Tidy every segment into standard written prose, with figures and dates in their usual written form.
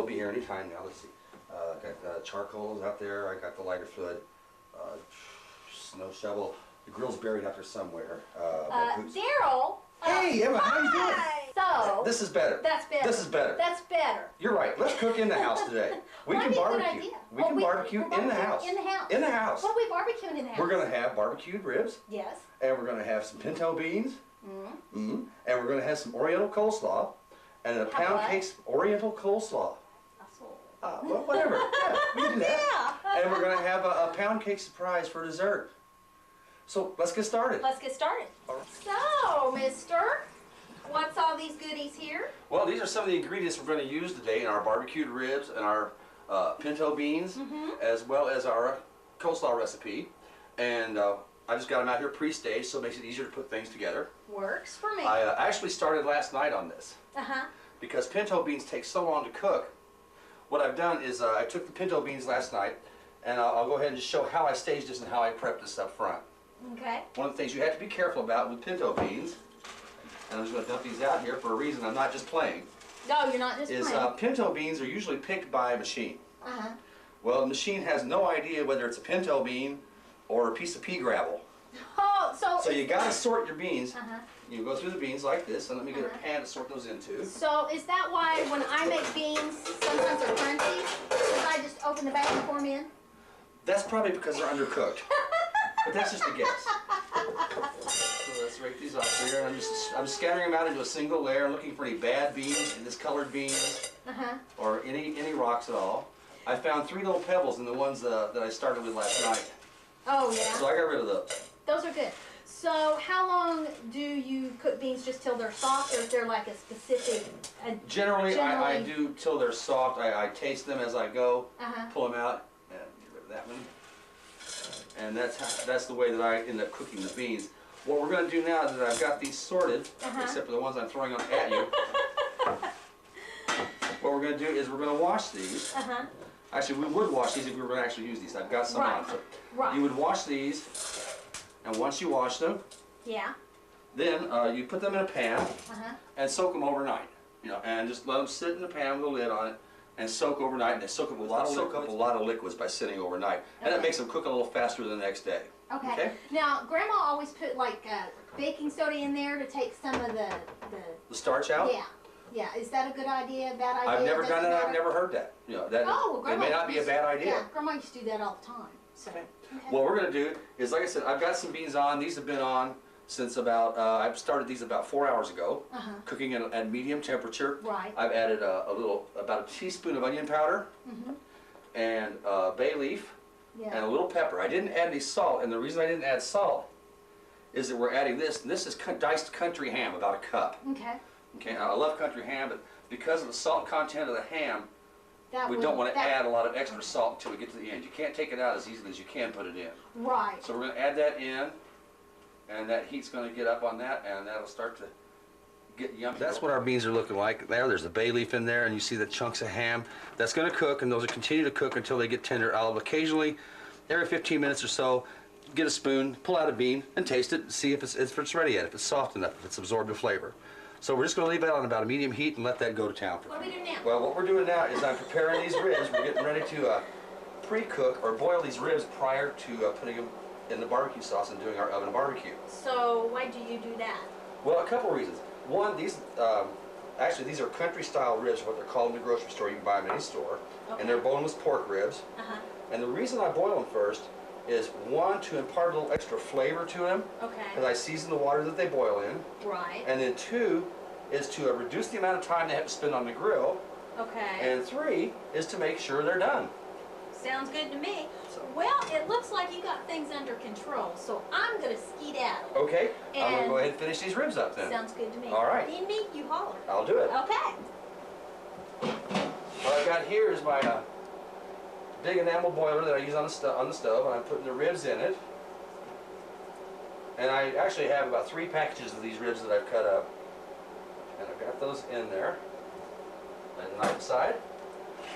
they'll be here anytime now. Let's see. Got charcoals out there. I got the lighter fluid. Snow shovel. The grill's buried out there somewhere. Darrel. Hey, Emma, how you doing? So this is better. That's better. This is better. That's better. You're right. Let's cook in the house today. We can barbecue. We can barbecue in the house. In the house. In the house. What are we barbecuing in the house? We're going to have barbecued ribs. Yes. And we're going to have some pinto beans. And we're going to have some Oriental coleslaw. And a pound cake Oriental coleslaw. Well, whatever. Yeah, we can do that. Yeah. And we're going to have a pound cake surprise for dessert. So let's get started. Let's get started. All right. So, mister, what's all these goodies here? Well, these are some of the ingredients we're going to use today in our barbecued ribs and our pinto beans, as well as our coleslaw recipe. And I just got them out here pre-staged, so it makes it easier to put things together. Works for me. I actually started last night on this. Uh-huh. Because pinto beans take so long to cook. What I've done is I took the pinto beans last night, and I'll go ahead and just show how I staged this and how I prepped this up front. Okay. One of the things you have to be careful about with pinto beans, and I'm just going to dump these out here for a reason, I'm not just playing. No, you're not just playing. Pinto beans are usually picked by a machine. Uh-huh. Well, the machine has no idea whether it's a pinto bean or a piece of pea gravel. Oh, so you got to sort your beans. Uh-huh. You go through the beans like this, and let me get a pan to sort those into. So is that why when I make beans, sometimes they're crunchy? Because I just open the bag and pour them in? That's probably because they're undercooked. But that's just a guess. So let's rake these off here. I'm scattering them out into a single layer. I'm looking for any bad beans, discolored beans, or any rocks at all. I found 3 little pebbles in the ones that I started with last night. Oh, yeah? So I got rid of those. Those are good. So how long do you cook beans, just till they're soft, or is there like a specific... Generally, I do till they're soft. I taste them as I go, pull them out, and get rid of that one. And that's the way that I end up cooking the beans. What we're going to do now is that I've got these sorted, except for the ones I'm throwing at you. What we're going to do is we're going to wash these. Actually, we would wash these if we were going to actually use these. I've got some on. So you would wash these, and once you wash them, then you put them in a pan and soak them overnight. You know, and just let them sit in the pan with a lid on it and soak overnight. And they soak up a lot of liquids by sitting overnight, and it makes them cook a little faster the next day. Okay. Now, Grandma always put like baking soda in there to take some of the starch out. Yeah. Yeah, is that a good idea, bad idea? I've never done that. I've never heard that. You know, that it may not be a bad idea. Yeah, Grandma used to do that all the time. So. Okay. What we're going to do is, like I said, I've got some beans on. These have been on since about, I've started these about 4 hours ago, cooking at medium temperature. Right. I've added about a teaspoon of onion powder, and bay leaf, and a little pepper. I didn't add any salt, and the reason I didn't add salt is that we're adding this, and this is diced country ham, about a cup. Okay. Okay, I love country ham, but because of the salt content of the ham, we don't want to add a lot of extra salt until we get to the end. You can't take it out as easily as you can put it in. Right. So we're going to add that in, and that heat's going to get up on that, and that'll start to get yummy. That's what our beans are looking like. There's the bay leaf in there, and you see the chunks of ham. That's going to cook, and those will continue to cook until they get tender. I'll occasionally, every 15 minutes or so, get a spoon, pull out a bean, and taste it, and see if it's ready yet, if it's soft enough, if it's absorbed the flavor. So we're just going to leave that on about a medium heat and let that go to town. What do we do now? Well, what we're doing now is I'm preparing these ribs. We're getting ready to pre-cook or boil these ribs prior to putting them in the barbecue sauce and doing our oven barbecue. So why do you do that? Well, a couple of reasons. One, these actually these are country-style ribs, what they're called in the grocery store. You can buy them in any store, and they're boneless pork ribs. And the reason I boil them first is, one, to impart a little extra flavor to them, because I season the water that they boil in. Right. And then 2 is to reduce the amount of time they have to spend on the grill. And 3 is to make sure they're done. Sounds good to me. Well, it looks like you got things under control, so I'm going to skedaddle. Okay, I'm going to go ahead and finish these ribs up then. Sounds good to me. All right. You need, you holler. I'll do it. Okay. What I've got here is my big enamel boiler that I use on the stove, and I'm putting the ribs in it. And I actually have about 3 packages of these ribs that I've cut up. And I've got those in there, on the knife side.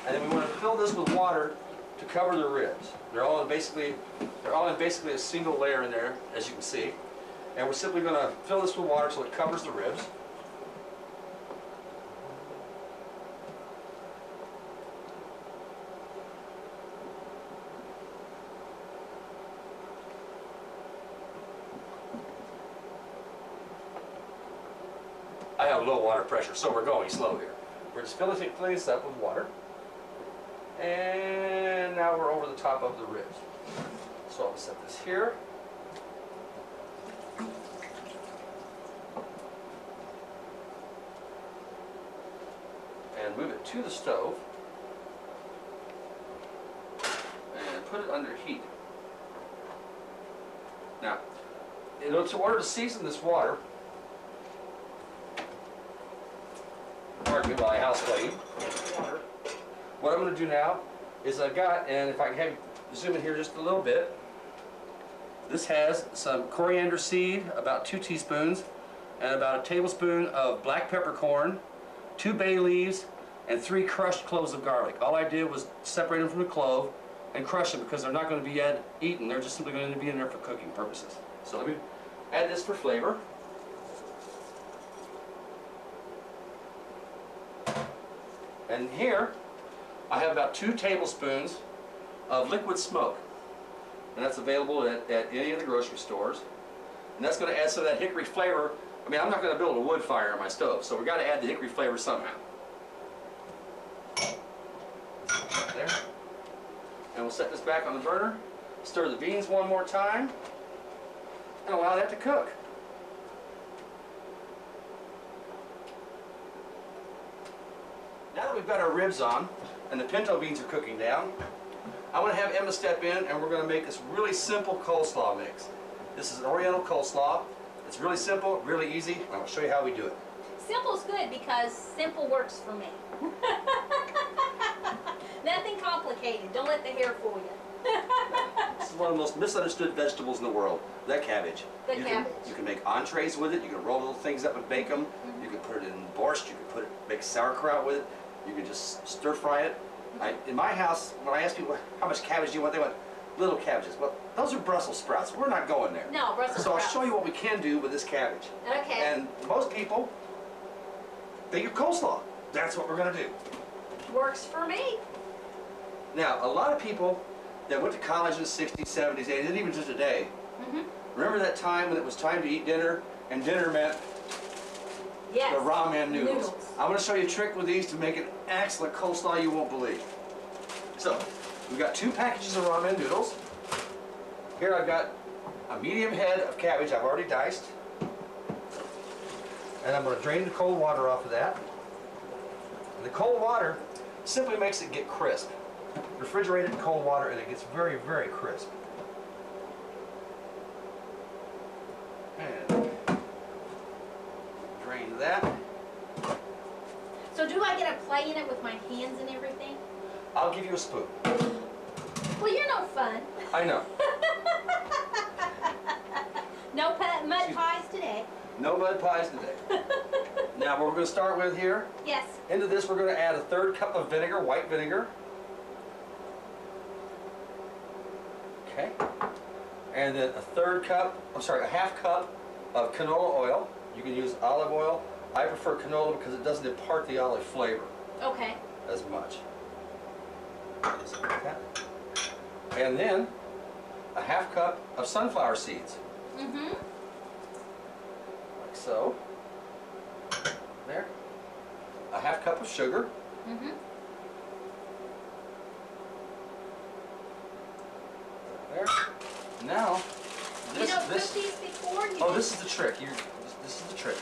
And then we want to fill this with water to cover the ribs. They're all in basically a single layer in there, as you can see. And we're simply going to fill this with water so it covers the ribs. have low water pressure, so we're going slow here. We're just filling this up with water. And now we're over the top of the ribs. So I'll set this here. And move it to the stove. And put it under heat. Now, in order to season this water, pardon me while I house clean, what I'm going to do now is I've got, and if I can have zoom in here just a little bit, this has some coriander seed, about 2 teaspoons, and about a tablespoon of black peppercorn, 2 bay leaves, and 3 crushed cloves of garlic. All I did was separate them from the clove and crush them because they're not going to be eaten. They're just simply going to be in there for cooking purposes. So let me add this for flavor. And here I have about 2 tablespoons of liquid smoke. And that's available at any of the grocery stores. And that's going to add some of that hickory flavor. I mean, I'm not going to build a wood fire on my stove, so we've got to add the hickory flavor somehow. There. And we'll set this back on the burner, stir the beans one more time, and allow that to cook. Now that we've got our ribs on, and the pinto beans are cooking down, I want to have Emma step in, and we're going to make this really simple coleslaw mix. This is an Oriental coleslaw. It's really simple, really easy, and I'll show you how we do it. Simple's good because simple works for me. Nothing complicated. Don't let the hair fool you. This is one of the most misunderstood vegetables in the world, that cabbage. The cabbage. You can make entrees with it. You can roll little things up and bake them. Mm-hmm. You can put it in borscht. You can make sauerkraut with it. You can just stir fry it. In my house, when I ask people how much cabbage do you want, they want little cabbages. Well, those are Brussels sprouts. We're not going there. No, Brussels sprouts. So I'll show you what we can do with this cabbage. Okay. And most people think of coleslaw. That's what we're going to do. Works for me. Now, a lot of people that went to college in the 60s, 70s, 80s, and even to today, remember that time when it was time to eat dinner, and dinner meant Yes. the ramen noodles. I'm going to show you a trick with these to make an excellent coleslaw you won't believe. So, we've got 2 packages of ramen noodles. Here I've got a medium head of cabbage I've already diced. And I'm going to drain the cold water off of that. And the cold water simply makes it get crisp. Refrigerate it in cold water and it gets very, very crisp. And drain that. So do I get to play in it with my hands and everything? I'll give you a spoon. Well, you're no fun. I know. No mud pies today. No mud pies today. Now what we're going to start with here, Yes. into this we're going to add a 1/3 cup of vinegar, white vinegar. Okay. And then a 1/2 cup of canola oil. You can use olive oil. I prefer canola because it doesn't impart the olive flavor Okay. as much. Just like that. And then a 1/2 cup of sunflower seeds. Mm-hmm. Like so. There. A 1/2 cup of sugar. Mm-hmm. There. Now, You don't cook these before? Oh, this is the trick. This is the trick.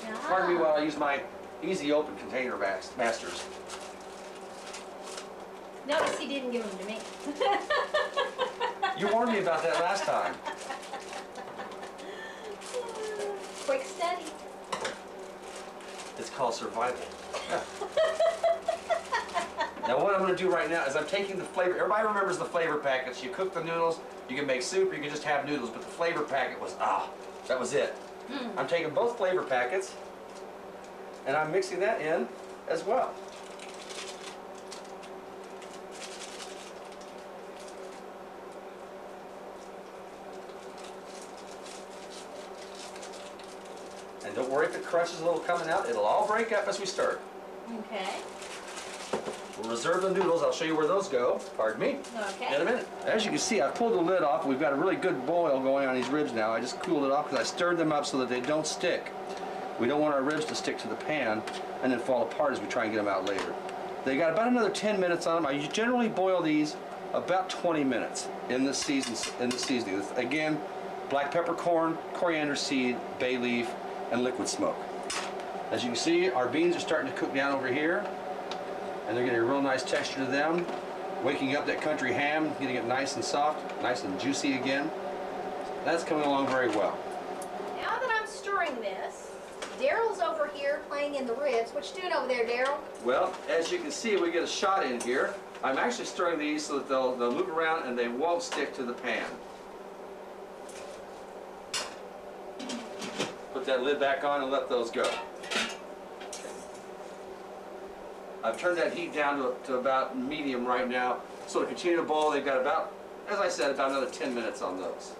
Ah. Pardon me while I use my easy open container masters. Notice he didn't give them to me. You warned me about that last time. Quick study. It's called survival. Now what I'm going to do right now is I'm taking the flavor. Everybody remembers the flavor packets. You cook the noodles, you can make soup, or you can just have noodles, but the flavor packet was, that was it. I'm taking both flavor packets and I'm mixing that in as well. And don't worry if it crushes a little coming out. It'll all break up as we stir. Okay. We'll reserve the noodles. I'll show you where those go. Pardon me. Okay. In a minute. As you can see, I've pulled the lid off. We've got a really good boil going on these ribs now. I just cooled it off because I stirred them up so that they don't stick. We don't want our ribs to stick to the pan and then fall apart as we try and get them out later. They got about another 10 minutes on them. I generally boil these about 20 minutes in the seasoning. Again, black peppercorn, coriander seed, bay leaf, and liquid smoke. As you can see, our beans are starting to cook down over here, and they're getting a real nice texture to them. Waking up that country ham, getting it nice and soft, nice and juicy again. That's coming along very well. Now that I'm stirring this, Darrel's over here playing in the ribs. What you doing over there, Darrel? Well, as you can see, we get a shot in here. I'm actually stirring these so that they'll move around and they won't stick to the pan. Put that lid back on and let those go. I've turned that heat down to about medium right now, so to continue to boil, they've got about, as I said, about another 10 minutes on those.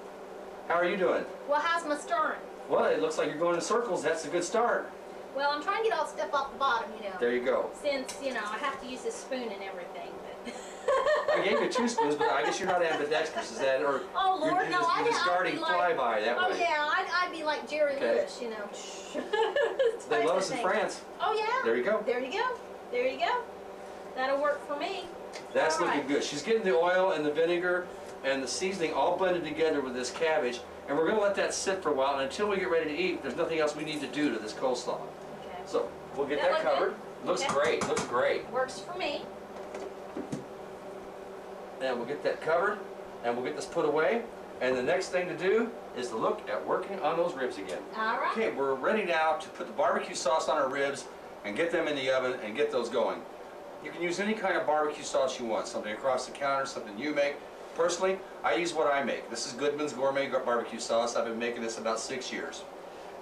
How are you doing? Well, how's my stirring? Well, it looks like you're going in circles. That's a good start. Well, I'm trying to get all the stuff off the bottom, you know. There you go. Since, you know, I have to use this spoon and everything. But I gave you 2 spoons, but I guess you're not ambidextrous, is that? Or oh, Lord, you're no, you're discarding flyby that way. Oh, yeah, I'd be like Jerry Lewis, you know. They love us in France. Oh, yeah. There you go. There you go. There you go. That'll work for me. That's all looking right. good. She's getting the oil and the vinegar and the seasoning all blended together with this cabbage, and we're going to let that sit for a while, and until we get ready to eat, there's nothing else we need to do to this coleslaw. Okay. So we'll get That that look covered. good? Looks Okay. great. Looks great. Works for me. And we'll get that covered, and we'll get this put away. And the next thing to do is to look at working on those ribs again. All right. Okay, we're ready now to put the barbecue sauce on our ribs and get them in the oven and get those going. You can use any kind of barbecue sauce you want, something across the counter, something you make. Personally, I use what I make. This is Goodman's Gourmet Barbecue Sauce. I've been making this about 6 years.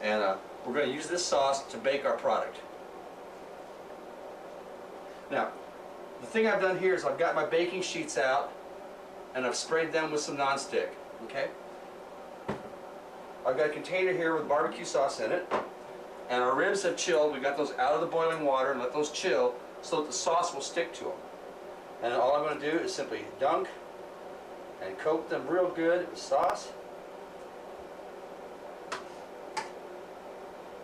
And we're going to use this sauce to bake our product. Now, the thing I've done here is I've got my baking sheets out and I've sprayed them with some nonstick. Okay? I've got a container here with barbecue sauce in it, and our ribs have chilled. We got those out of the boiling water and let those chill so that the sauce will stick to them. And all I'm going to do is simply dunk and coat them real good with sauce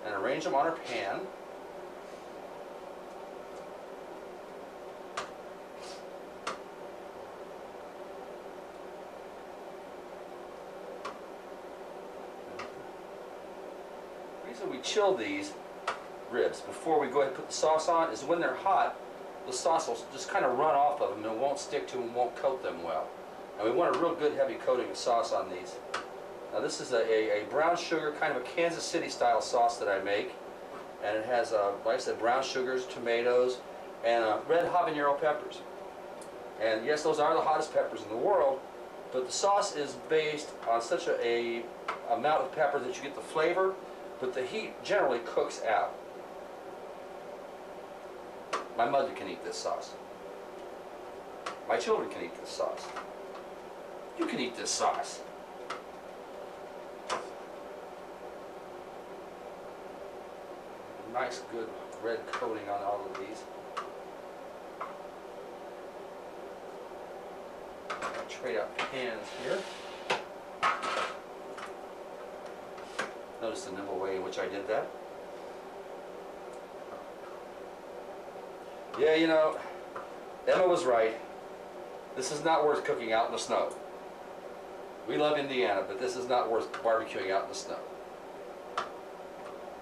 and arrange them on our pan. The reason we chill these ribs before we go ahead and put the sauce on is when they're hot, the sauce will just kind of run off of them and it won't stick to them and won't coat them well. And we want a real good heavy coating of sauce on these. Now this is a brown sugar, kind of a Kansas City style sauce that I make. And it has, like I said, brown sugars, tomatoes, and red habanero peppers. And yes, those are the hottest peppers in the world, but the sauce is based on such a amount of pepper that you get the flavor, but the heat generally cooks out. My mother can eat this sauce. My children can eat this sauce. You can eat this sauce. Nice, good red coating on all of these. Trade out pans here. Notice the nimble way in which I did that. Yeah, you know, Emma was right. This is not worth cooking out in the snow. We love Indiana, but this is not worth barbecuing out in the snow.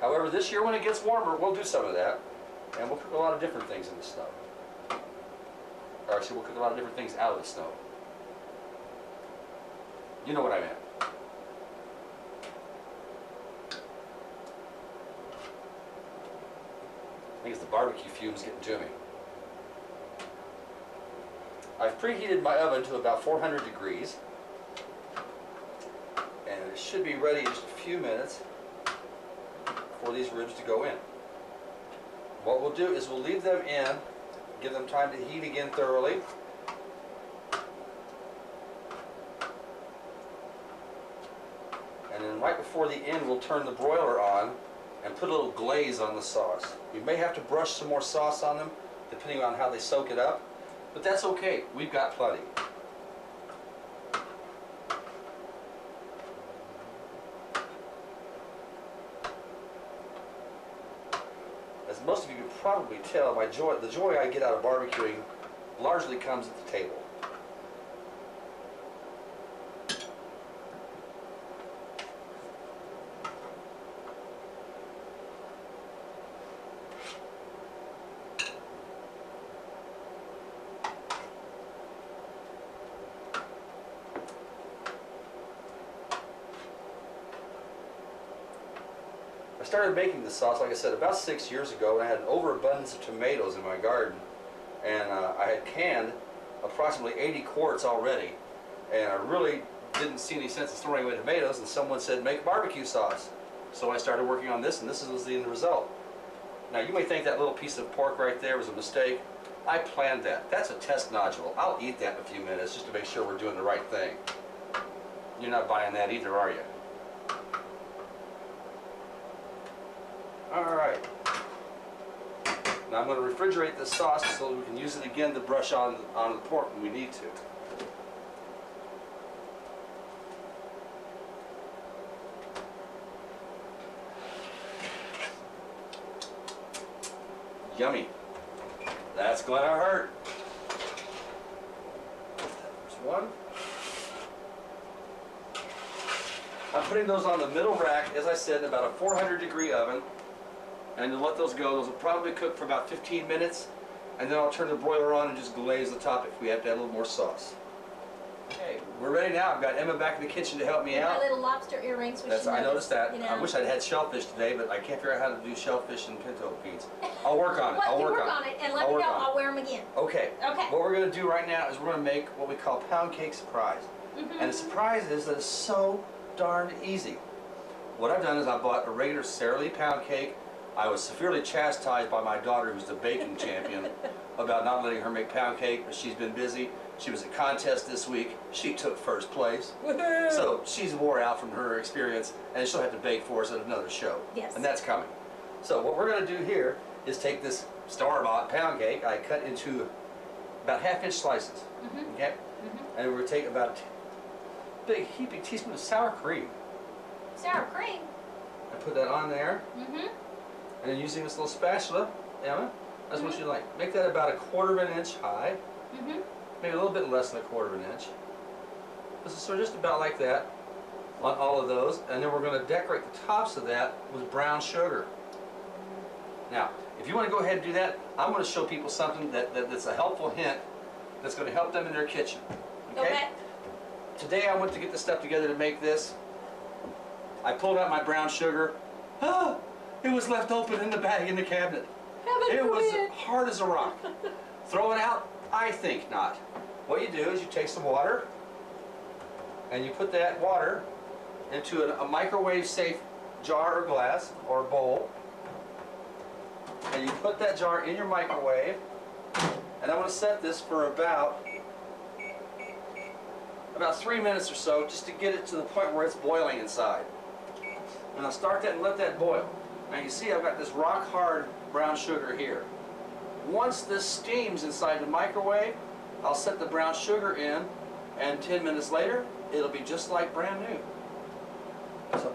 However, this year when it gets warmer, we'll do some of that. And we'll cook a lot of different things in the snow. Or actually, we'll cook a lot of different things out of the snow. You know what I meant. I think it's the barbecue fumes getting to me. I've preheated my oven to about 400 degrees. And it should be ready in just a few minutes for these ribs to go in. What we'll do is we'll leave them in, give them time to heat again thoroughly. And then right before the end, we'll turn the broiler on and put a little glaze on the sauce. We may have to brush some more sauce on them, depending on how they soak it up, but that's okay. We've got plenty. most of you can probably tell, the joy I get out of barbecuing largely comes at the table. I started making the sauce, like I said, about 6 years ago, and I had an overabundance of tomatoes in my garden, and I had canned approximately 80 quarts already, and I really didn't see any sense in throwing away tomatoes, and someone said make barbecue sauce. So I started working on this, and this was the end result. Now you may think that little piece of pork right there was a mistake. I planned that. That's a test nodule. I'll eat that in a few minutes just to make sure we're doing the right thing. You're not buying that either, are you? Alright. Now I'm going to refrigerate this sauce so we can use it again to brush on the pork when we need to. Yummy. That's going to hurt. There's one. I'm putting those on the middle rack, as I said, in about a 400-degree oven. And to let those go, those will probably cook for about 15 minutes. And then I'll turn the broiler on and just glaze the top if we have to add a little more sauce. Okay, we're ready now. I've got Emma back in the kitchen to help me out. My little lobster earrings. I noticed that. You know. I wish I'd had shellfish today, but I can't figure out how to do shellfish and pinto beans. I'll work on it. Well, I'll work on it, and let me know. I'll wear them again. Okay. Okay. What we're going to do right now is we're going to make what we call pound cake surprise. And the surprise is that it's so darn easy. What I've done is I bought a regular Sara Lee pound cake. I was severely chastised by my daughter, who's the baking champion, about not letting her make pound cake, but she's been busy. She was at contest this week. She took first place. So she's wore out from her experience, and she'll have to bake for us at another show. Yes. And that's coming. So what we're going to do here is take this store-bought pound cake I cut into about half-inch slices. Okay? And we're going to take about a big heaping teaspoon of sour cream. Sour cream? And put that on there. And then using this little spatula, Emma, that's what you like. Make that about 1/4 of an inch high. Maybe a little bit less than 1/4 of an inch. This is sort of just about like that on all of those. And then we're going to decorate the tops of that with brown sugar. Now, if you want to go ahead and do that, I'm going to show people something that's a helpful hint that's going to help them in their kitchen. Okay? Today I went to get the stuff together to make this. I pulled out my brown sugar. Ah, it was left open in the bag in the cabinet. It was hard as a rock. Throw it out? I think not. What you do is you take some water and you put that water into a microwave safe jar or glass or bowl, and you put that jar in your microwave, and I'm going to set this for about 3 minutes or so just to get it to the point where it's boiling inside. And I'll start that and let that boil. Now you see I've got this rock hard brown sugar here. Once this steams inside the microwave, I'll set the brown sugar in, and 10 minutes later, it'll be just like brand new. So,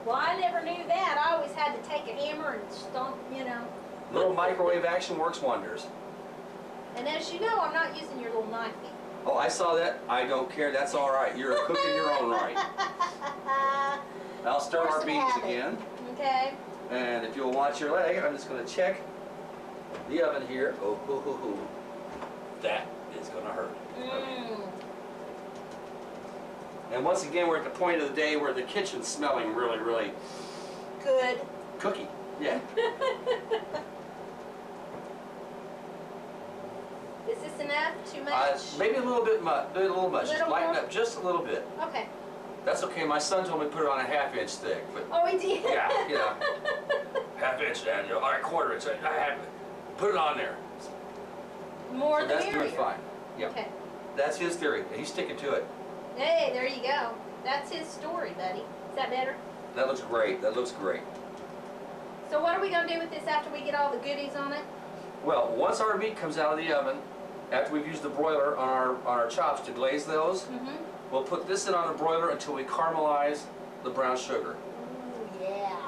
well, I never knew that. I always had to take a hammer and stomp, you know. little microwave action works wonders. And as you know, I'm not using your little knifey. Oh, I saw that. I don't care. That's all right. You're a cook in your own right. I'll stir our beans again. Okay. And if you'll watch your leg, I'm just going to check the oven here. Oh, hoo, hoo, hoo. That is going to hurt. And once again, we're at the point of the day where the kitchen's smelling really, really good. Cookie. Yeah. Is this enough? Too much? Maybe a little bit much. A little much. Just lighten up just a little bit. Okay. That's okay. My son told me to put it on a half-inch thick. But oh, he did? Yeah, yeah. Half-inch, Dad. All right, 1/4 inch. Put it on there. More so the that's merrier. doing fine. Yep. Okay. That's his theory. He's sticking to it. Hey, there you go. That's his story, buddy. Is that better? That looks great. That looks great. So what are we going to do with this after we get all the goodies on it? Well, once our meat comes out of the oven, after we've used the broiler on our chops to glaze those, we'll put this in on the broiler until we caramelize the brown sugar. Ooh, yeah.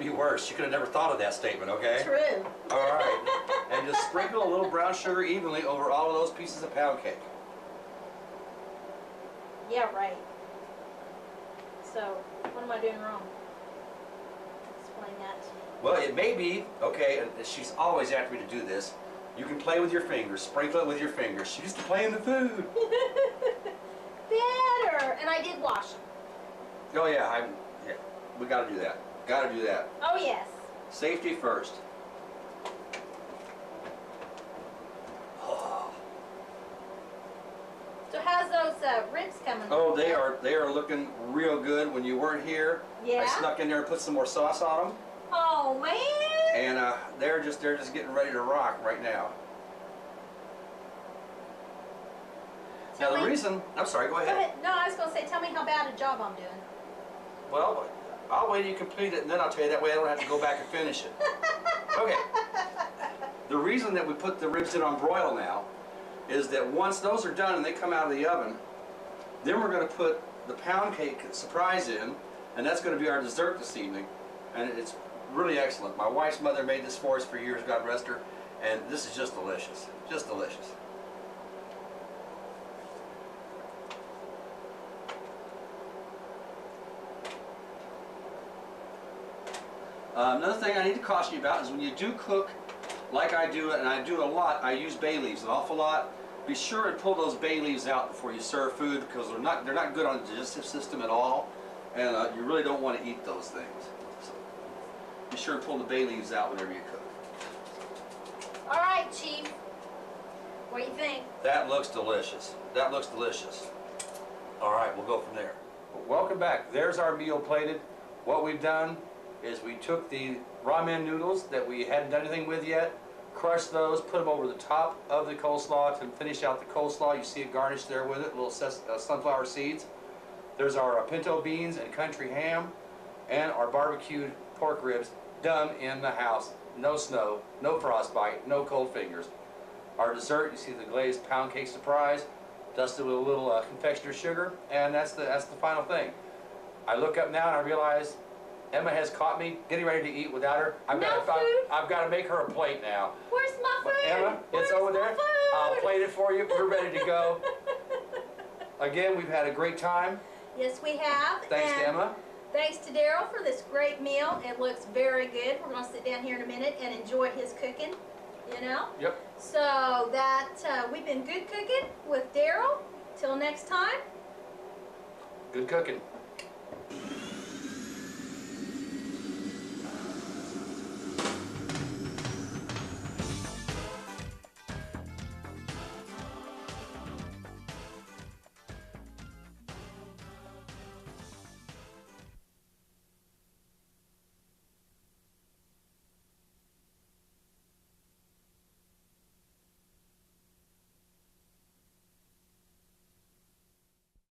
be worse. You could have never thought of that statement, okay? True. All right. And just sprinkle a little brown sugar evenly over all of those pieces of pound cake. Yeah, right. So, what am I doing wrong? Explain that to me. Well, it may be, okay, and she's always after me to do this. You can play with your fingers, sprinkle it with your fingers. She used to play in the food. Better! And I did wash them. Oh yeah, yeah, we gotta do that. Gotta do that. Oh, yes. Safety first. So how's those ribs coming? Oh, they are looking real good. When you weren't here, Yeah? I snuck in there and put some more sauce on them, Oh, man! and they're just getting ready to rock right now. Tell Now the me- reason, I'm sorry, go Go ahead. ahead. No, I was going to say, tell me how bad a job I'm doing. Well, I'll wait till you complete it, and then I'll tell you. That way I don't have to go back and finish it. Okay. The reason that we put the ribs in on broil now is that once those are done and they come out of the oven, then we're going to put the pound cake surprise in, and that's going to be our dessert this evening. And it's really excellent. My wife's mother made this for us for years, God rest her, and this is just delicious. Just delicious. Another thing I need to caution you about is when you do cook like I do, and I do it a lot, I use bay leaves an awful lot. Be sure and pull those bay leaves out before you serve food, because they're not good on the digestive system at all, and you really don't want to eat those things. So be sure and pull the bay leaves out whenever you cook. All right, Chief. What do you think? That looks delicious. That looks delicious. All right, we'll go from there. Welcome back. There's our meal plated. What we've done is we took the ramen noodles that we hadn't done anything with yet, crushed those, put them over the top of the coleslaw to finish out the coleslaw. You see it garnished there with it, little sunflower seeds. There's our pinto beans and country ham, and our barbecued pork ribs done in the house. No snow, no frostbite, no cold fingers. Our dessert, you see the glazed pound cake surprise, dusted with a little confectioner sugar, and that's the final thing. I look up now and I realize Emma has caught me getting ready to eat without her. I've got to make her a plate now. Where's my food? Emma, it's over there. I'll plate it for you. We're ready to go. Again, we've had a great time. Yes, we have. Thanks to Emma. Thanks to Darrell for this great meal. It looks very good. We're going to sit down here in a minute and enjoy his cooking, you know? Yep. So that we've been good cooking with Darrell. Till next time. Good cooking.